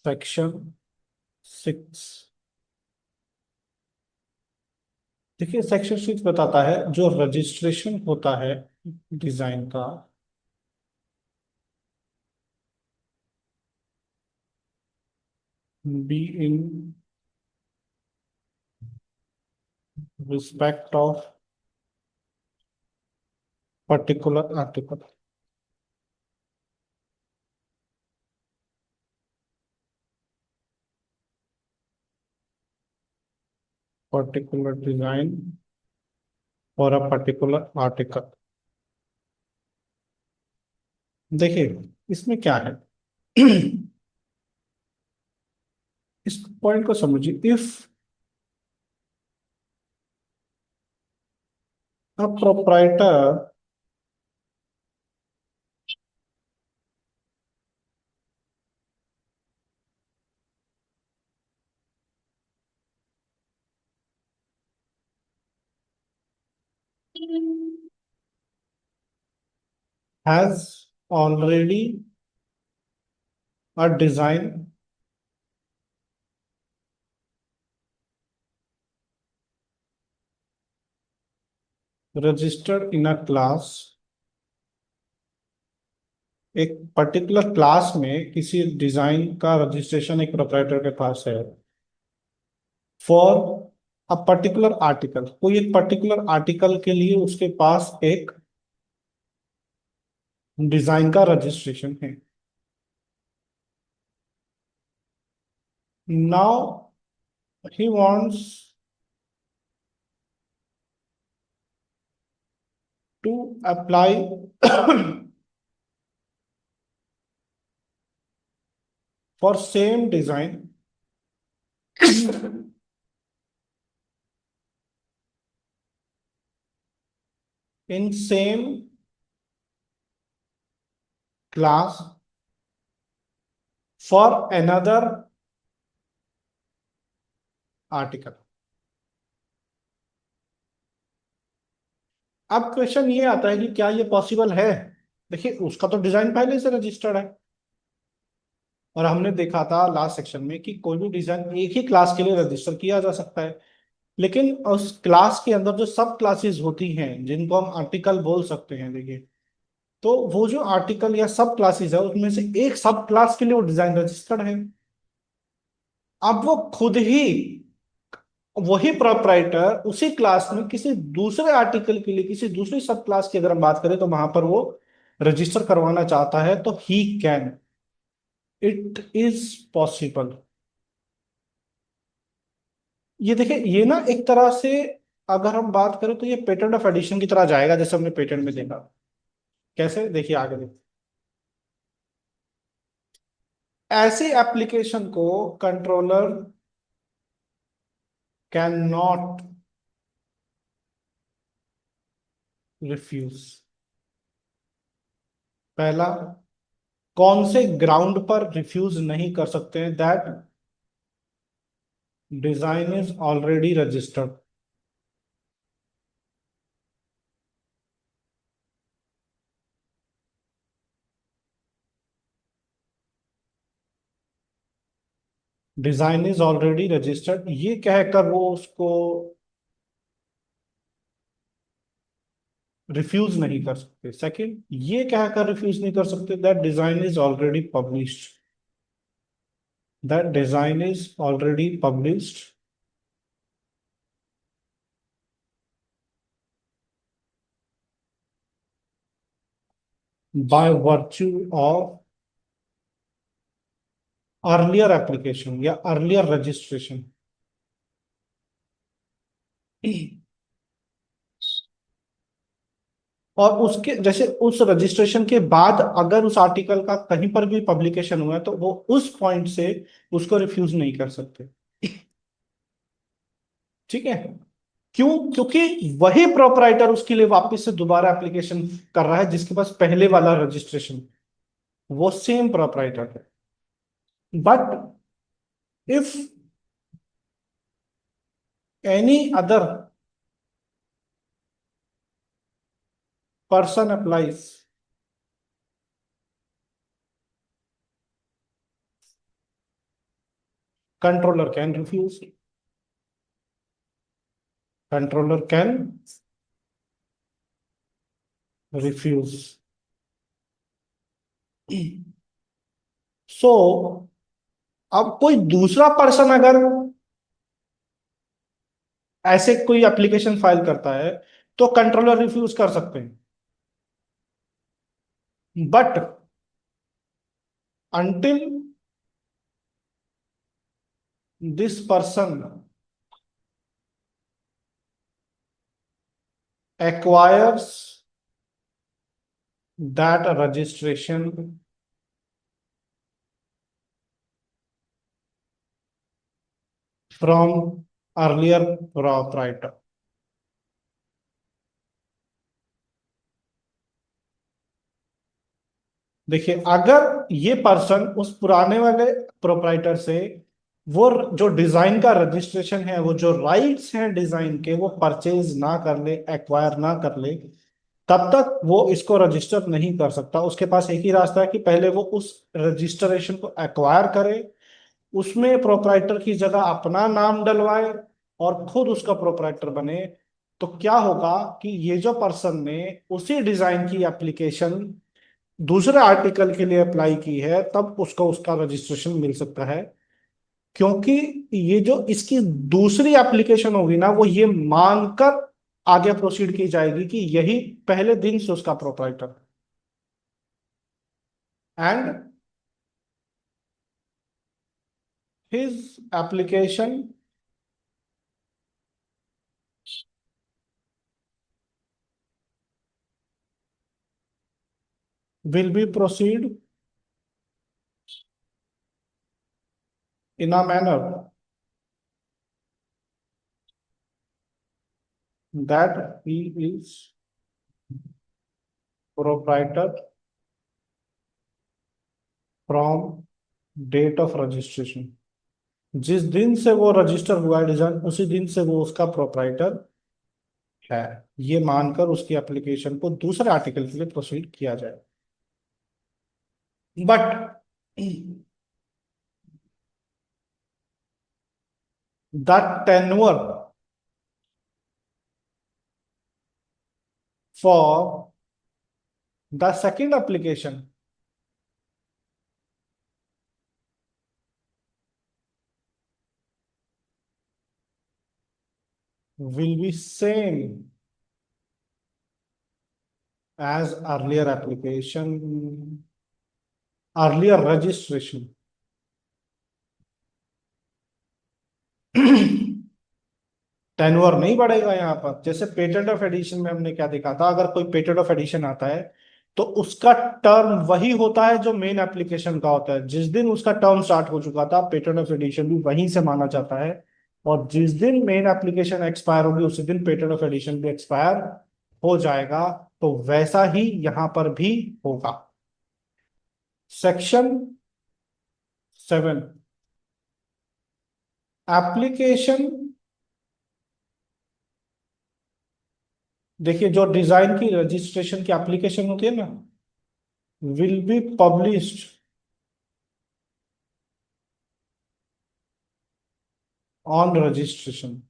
Section 6। देखिए section 6 बताता है जो रजिस्ट्रेशन होता है डिजाइन का, be in respect of particular article. Particular design और अ पर्टिकुलर आर्टिकल। देखिए इसमें क्या है। इस पॉइंट को समझिए। If a proprietor has already a design registered in a class, एक पर्टिकुलर क्लास में किसी डिजाइन का रजिस्ट्रेशन एक प्रोप्राइटर के पास है फॉर अ पर्टिकुलर आर्टिकल, कोई एक पर्टिकुलर आर्टिकल के लिए उसके पास एक डिजाइन का रजिस्ट्रेशन है। Now he wants to apply for same design in same class for another article. अब क्वेश्चन ये आता है कि क्या ये पॉसिबल है। देखिए उसका तो डिजाइन पहले से रजिस्टर्ड है, और हमने देखा था लास्ट सेक्शन में कि कोई भी डिजाइन एक ही क्लास के लिए रजिस्टर किया जा सकता है, लेकिन उस क्लास के अंदर जो सब क्लासेस होती हैं जिनको हम आर्टिकल बोल सकते हैं, देखिए तो वो जो आर्टिकल या सब क्लासेस है उसमें से एक सब क्लास के लिए वो डिजाइन रजिस्टर्ड है। अब वो खुद ही वही प्रोप्राइटर उसी क्लास में किसी दूसरे आर्टिकल के लिए किसी दूसरी सब क्लास की अगर हम बात करें तो वहां पर वो रजिस्टर करवाना चाहता है तो he can, it is possible. ये देखिए ये ना एक तरह से अगर हम बात करें तो ये पेटेंट ऑफ एडिशन की तरह जाएगा, जैसे हमने पेटेंट में देखा। कैसे, देखिए आगे देखिए। ऐसी एप्लीकेशन को कंट्रोलर कैन नॉट रिफ्यूज। पहला, कौन से ग्राउंड पर रिफ्यूज नहीं कर सकते हैं? That design is already registered. Design is already registered ये कहकर वो उसको रिफ्यूज नहीं कर सकते। सेकंड, ये कहकर रिफ्यूज नहीं कर सकते that design is already published. That design is already published by virtue of earlier application या अर्लियर रजिस्ट्रेशन। और उसके जैसे उस रजिस्ट्रेशन के बाद अगर उस आर्टिकल का कहीं पर भी पब्लिकेशन हुआ है तो वो उस पॉइंट से उसको रिफ्यूज नहीं कर सकते। ठीक है। क्यों? क्योंकि वही प्रोपराइटर उसके लिए वापस से दोबारा एप्लीकेशन कर रहा है जिसके पास पहले वाला रजिस्ट्रेशन, वो सेम प्रोपराइटर है। But if any other person applies controller can refuse, controller can refuse. So अब कोई दूसरा पर्सन अगर ऐसे कोई एप्लीकेशन फाइल करता है तो कंट्रोलर रिफ्यूज कर सकते हैं, but until this person acquires that registration from earlier proprietor। देखिए, अगर ये पर्सन उस पुराने वाले प्रोप्राइटर से वो जो डिजाइन का रजिस्ट्रेशन है, वो जो राइट्स हैं डिजाइन के, वो परचेज ना कर ले, एक्वायर ना कर ले, तब तक वो इसको रजिस्टर नहीं कर सकता। उसके पास एक ही रास्ता है कि पहले वो उस रजिस्ट्रेशन को एक्वायर करे, उसमें प्रोप्राइटर की जगह अपना नाम डलवाए और खुद उसका प्रोप्राइटर बने। तो क्या होगा कि ये जो पर्सन ने उसी डिजाइन की एप्लीकेशन दूसरे आर्टिकल के लिए अप्लाई की है, तब उसको उसका रजिस्ट्रेशन मिल सकता है। क्योंकि ये जो इसकी दूसरी एप्लीकेशन होगी ना, वो ये मानकर आगे प्रोसीड की जाएगी कि यही पहले दिन से उसका proprietor, and his application will be proceed in a manner that he is proprietor from date of registration। जिस दिन से वो रजिस्टर हुआ है डिजाइन, उसी दिन से वो उसका प्रोप्राइटर है, ये मानकर उसकी एप्लीकेशन को दूसरे आर्टिकल के लिए प्रोसीड किया जाए। But the tenure for the second application will be same as earlier application, earlier registration। Tenure नहीं बढ़ेगा यहाँ पर। जैसे पेटेंट ऑफ एडिशन में हमने क्या देखा था, अगर कोई पेटेंट ऑफ एडिशन आता है तो उसका टर्म वही होता है जो मेन एप्लीकेशन का होता है। जिस दिन उसका टर्म स्टार्ट हो चुका था, पेटेंट ऑफ एडिशन भी वहीं से माना जाता है। और जिस दिन मेन एप्लीकेशन एक्सपायर होगी, उसी दिन पेटेंट ऑफ एडिशन भी एक्सपायर हो जाएगा। तो वैसा ही यहाँ पर भी होगा। Section 7, application. देखिए, जो डिजाइन की रजिस्ट्रेशन की एप्लीकेशन होती है ना, will be published on registration.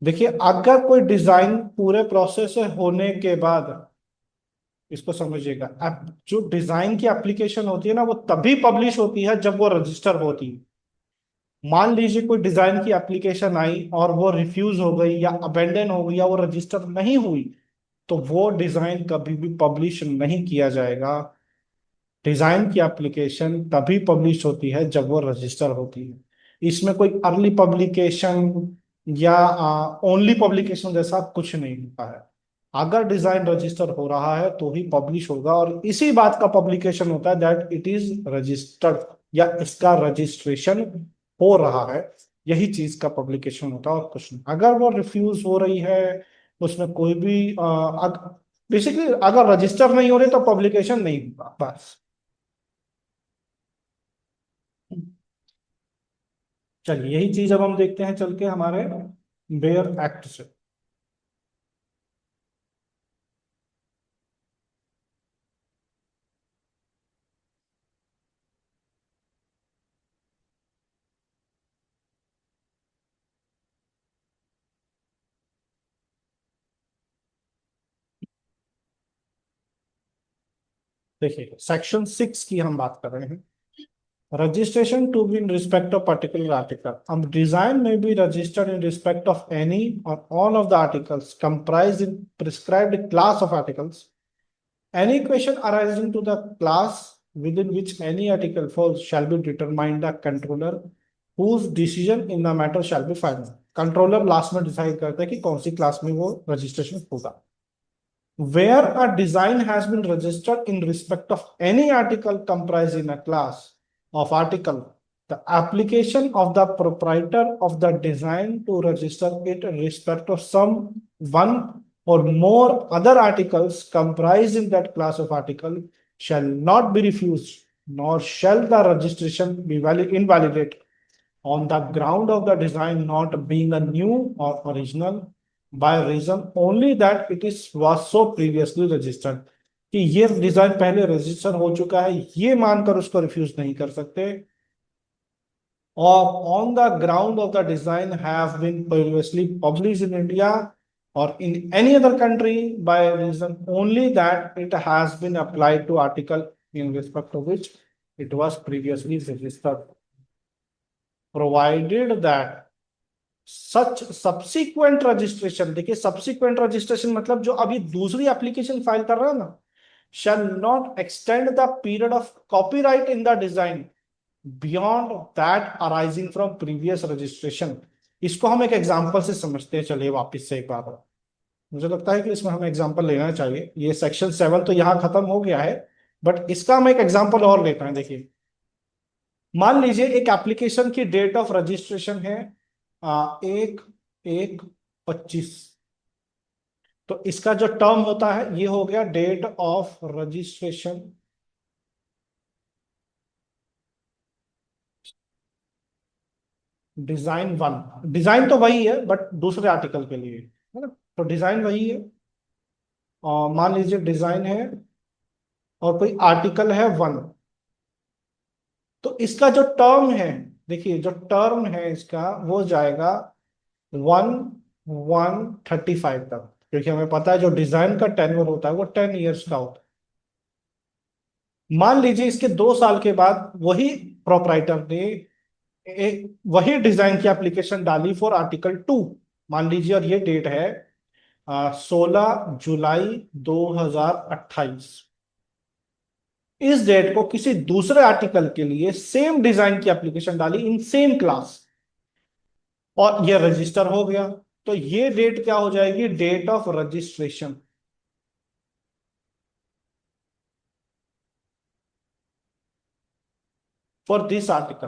देखिए, अगर कोई डिजाइन पूरे प्रोसेस से होने के बाद, इसको समझिएगा, अब जो डिजाइन की एप्लीकेशन होती है ना, वो तभी पब्लिश होती है जब वो रजिस्टर होती है। मान लीजिए कोई डिजाइन की एप्लीकेशन आई और वो रिफ्यूज हो गई या अबेंडन हो गई या वो रजिस्टर नहीं हुई, तो वो डिजाइन कभी भी पब्लिश नहीं किया जाएगा। डिजाइन की एप्लीकेशन तभी पब्लिश होती है जब वो रजिस्टर होती है। इसमें कोई अर्ली पब्लिकेशन या ओनली पब्लिकेशन जैसा कुछ नहीं होता है। अगर डिजाइन रजिस्टर हो रहा है तो ही पब्लिश होगा, और इसी बात का पब्लिकेशन होता है दैट इट इज रजिस्टर्ड, या इसका रजिस्ट्रेशन हो रहा है। यही चीज का पब्लिकेशन होता है और कुछ नहीं। अगर वो रिफ्यूज हो रही है, उसमें कोई भी बेसिकली अगर रजिस्टर नहीं हो रही तो पब्लिकेशन नहीं होगा, बस। चलिए, यही चीज अब हम देखते हैं चल के हमारे बेयर एक्ट से। देखिए सेक्शन 6 की हम बात कर रहे हैं, registration to be in respect of particular article. Design may be registered in respect of any or all of the articles comprised in prescribed class of articles. Any question arising to the class within which any article falls shall be determined the controller, whose decision in the matter shall be final. Controller last में decide करता है कि कौन सी class में वो registration होगा. Where a design has been registered in respect of any article comprised in a class of article, the application of the proprietor of the design to register it in respect of some one or more other articles comprised in that class of article shall not be refused, nor shall the registration be invalidate on the ground of the design not being a new or original by reason only that it is was so previously registered. कि ये design पहले register हो चुका है ये मानकर उसको refuse नहीं कर सकते, और on the ground of the design have been previously published in India or in any other country by reason only that it has been applied to article in respect of which it was previously registered, provided that such subsequent registration. देखिए subsequent registration मतलब जो अभी दूसरी application file कर रहा है ना, shall not extend the period of copyright in the design beyond that arising from previous registration. इसको हम एक एग्जांपल से समझते हैं. चलिए वापस से एक बार, मुझे लगता है कि इसमें हमें एग्जांपल लेना चाहिए. ये सेक्शन 7 तो यहाँ खत्म हो गया है, बट इसका हम एक एग्जांपल और लेते हैं. देखिए मान लीजिए एक एप्लीकेशन की डेट ऑफ रजिस्ट्रेशन है 1/1/25. तो इसका जो टर्म होता है ये हो गया date of registration design 1. Design तो वही है बट दूसरे आर्टिकल के लिए है ना. तो डिजाइन वही है, और मान लीजिए डिजाइन है और कोई आर्टिकल है 1. तो इसका जो टर्म है, देखिए जो टर्म है इसका वो जाएगा 1/1/35 तक, क्योंकि हमें पता है जो डिजाइन का टेन्योर होता है वो 10 ईयर्स का होता है. मान लीजिए इसके 2 साल के बाद वही प्रोपराइटर ने वही डिजाइन की एप्लीकेशन डाली फॉर आर्टिकल 2. मान लीजिए और ये डेट है 16 जुलाई 2028. इस डेट को किसी दूसरे आर्टिकल के लिए सेम डिजाइन की एप्लीकेशन डाली इन सेम क्लास और ये रजिस्टर हो गया. तो ये डेट क्या हो जाएगी, date of registration for this article.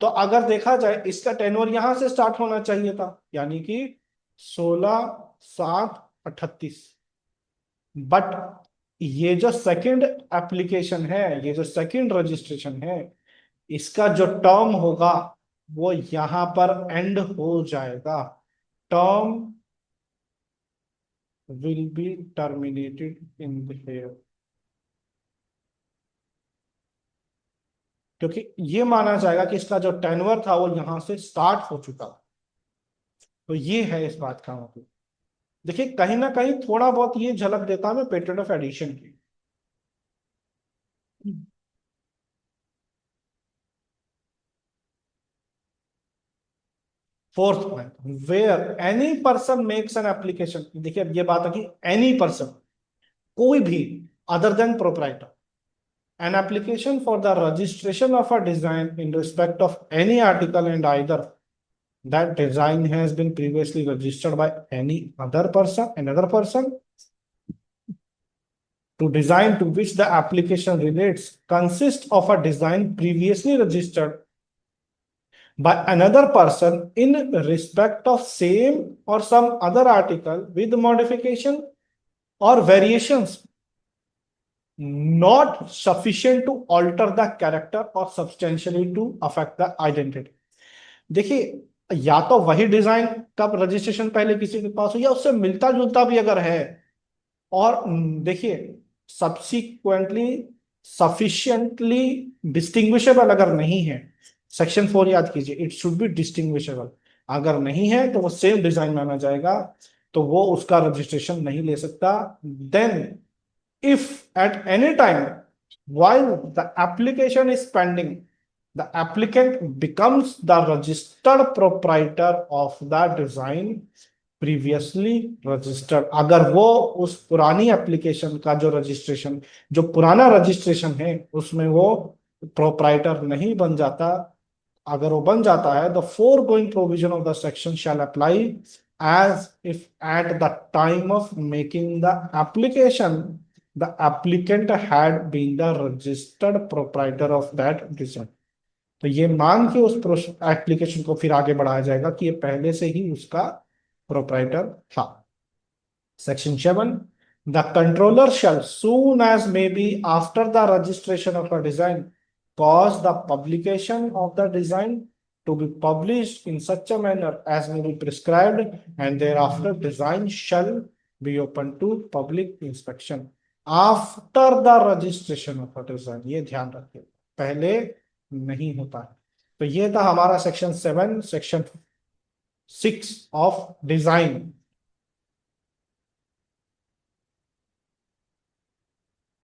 तो अगर देखा जाए इसका टेन्योर यहां से स्टार्ट होना चाहिए था, यानी कि 16/7/38. बट ये जो सेकंड एप्लीकेशन है, ये जो सेकंड रजिस्ट्रेशन है, इसका जो टर्म होगा वो यहां पर एंड हो जाएगा. Term will be terminated in here, क्योंकि ये माना जाएगा कि इसका जो टेन्योर था वो यहां से स्टार्ट हो चुका. तो ये है इस बात का मतलब. देखिए कहीं ना कहीं थोड़ा बहुत ये झलक देता है पेटेंट ऑफ एडिशन की. Fourth point, where any person makes an application. देखिए अब ये बात है कि एनी पर्सन, कोई भी other than proprietor, an application for the registration of a design in respect of any article and either that design has been previously registered by any other person, another person, to design to which the application relates consists of a design previously registered by another person in respect of same or some other article with modification or variations not sufficient to alter the character or substantially to affect the identity. देखिए या तो वही design का registration पहले किसी के पास हो या उससे मिलता जुलता भी अगर है, और देखिए सब्सिक्वेंटली सफिशिएंटली डिस्टिंग्विशेबल अगर नहीं है, सेक्शन 4 याद कीजिए, इट शुड बी डिस्टिंग्विशेबल. अगर नहीं है तो वो सेम डिजाइन माना जाएगा, तो वो उसका रजिस्ट्रेशन नहीं ले सकता. Then if at any time While the application is pending, the applicant becomes the registered proprietor of the design previously registered. अगर वो उस पुरानी एप्लीकेशन का जो पुराना रजिस्ट्रेशन है उसमें वो प्रोप्राइटर नहीं बन जाता, अगर वो बन जाता है, the foregoing provision of the section shall apply as if at the time of making the application the applicant had been the registered proprietor of that design. तो ये मान के उस एप्लीकेशन को फिर आगे बढ़ाया जाएगा कि ये पहले से ही उसका प्रोप्राइटर था. Section 7. The controller shall, soon as may be after the registration of a design, cause the publication of the design to be published in such a manner as may be prescribed, and thereafter design shall be open to public inspection. After the registration of a design, ये ध्यान रखिए, पहले नहीं होता है. तो ये था हमारा सेक्शन 7, सेक्शन 6 ऑफ डिजाइन.